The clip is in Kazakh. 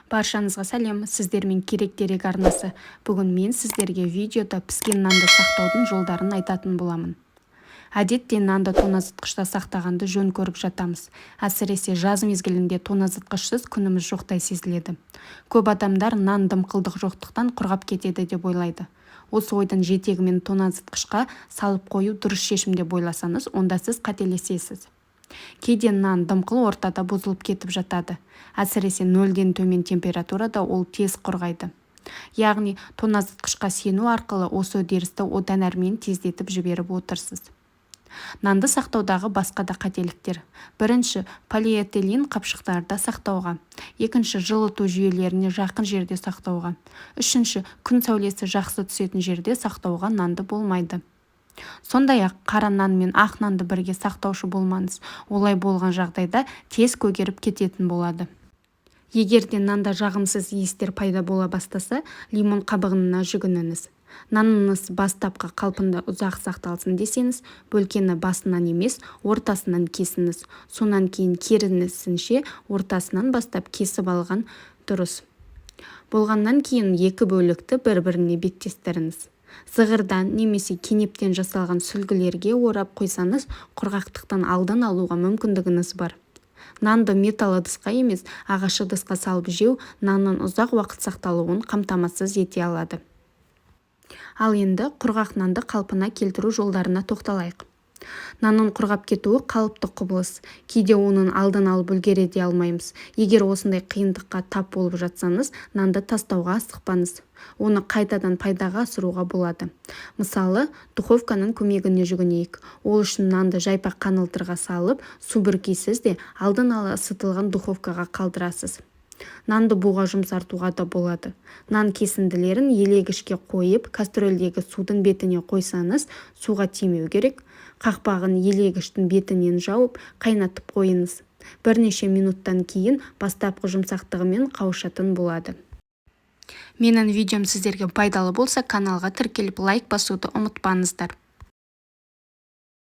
Баршаңызға сәлем, сіздермен керек-дерек арнасы. Бүгін мен сіздерге видеода піскен нанды сақтаудың жолдарын айтатын боламын. Әдетте нанды тоңазытқышта сақтағанды жөн көріп жатамыз. Әсіресе жаз мезгілінде тоңазытқышсыз күніміз жоқтай сезіледі. Көп адамдар нан дымқылдық жоқтықтан құрғап кетеді деп ойлайды. Осы ойдың жетегімен тоңазытқышқа салып қою дұрыс шешім деп ойласаңыз, онда сіз қателесесіз. Кейде нан дымқыл ортада бұзылып кетіп жатады. Әсіресе 0-ден төмен температурада ол тез құрғайды. Яғни тоңазытқышқа сену арқылы осы үдерісті одан әрмен тездетіп жіберіп отырсыз. Нанды сақтаудағы басқа да қателіктер. Бірінші, полиэтилен қапшықтарда сақтауға. Екінші, жылыту жүйелеріне жақын жерде сақтауға. Үшінші, күн сәулесі жақсы түсетін жерде сақтауға нанды болмайды. Сондай-ақ қара нан мен ақ нанды бірге сақтаушы болмаңыз. Олай болған жағдайда тез көгеріп кететін болады. Егер де нанда жағымсыз иістер пайда бола бастаса, лимон қабығына жүгініңіз. Наныңыз бастапқы қалпында ұзақ сақталсын десеңіз, бөлкені басынан емес, ортасынан кесіңіз. Сонан кейін керісінше ортасынан бастап кесіп алған дұрыс. Болғаннан кейін екі бөлікті бір-біріне беттестіріңіз. Зығырдан немесе кенептен жасалған сүлгілерге орап қойсаңыз, құрғақтықтан алдын алуға мүмкіндігіңіз бар. Нанды металл ыдысқа емес, ағаш ыдысқа салып жеу нанның ұзақ уақыт сақталуын қамтамасыз ете алады. Ал енді құрғақ нанды қалпына келтіру жолдарына тоқталайық. Нанның құрғап кетуі қалыпты құбылыс. Кейде оның алдын алып үлгере алмаймыз. Егер осындай қиындыққа тап болып жатсаңыз, нанды тастауға асықпаңыз. Оны қайтадан пайдаға асыруға болады. Мысалы, духовканың көмегіне жүгінейік. Ол үшін нанды жайпақ қаңылтырға салып, су бүркейсіз де алдын ала ысытылған духовкаға қалдырасыз. Нанды буға жұмсартуға да болады. Нан кесінділерін елегішке қойып, кастрөлдегі судың бетіне қойсаңыз, суға тимеу керек. Қақпағын елегіштің бетінен жауып, қайнатып қойыңыз. Бірнеше минуттан кейін бастапқы жұмсақтығымен қауышатын болады. Менің видеом сіздерге пайдалы болса, каналға тіркеліп лайк басуды ұмытпаңыздар.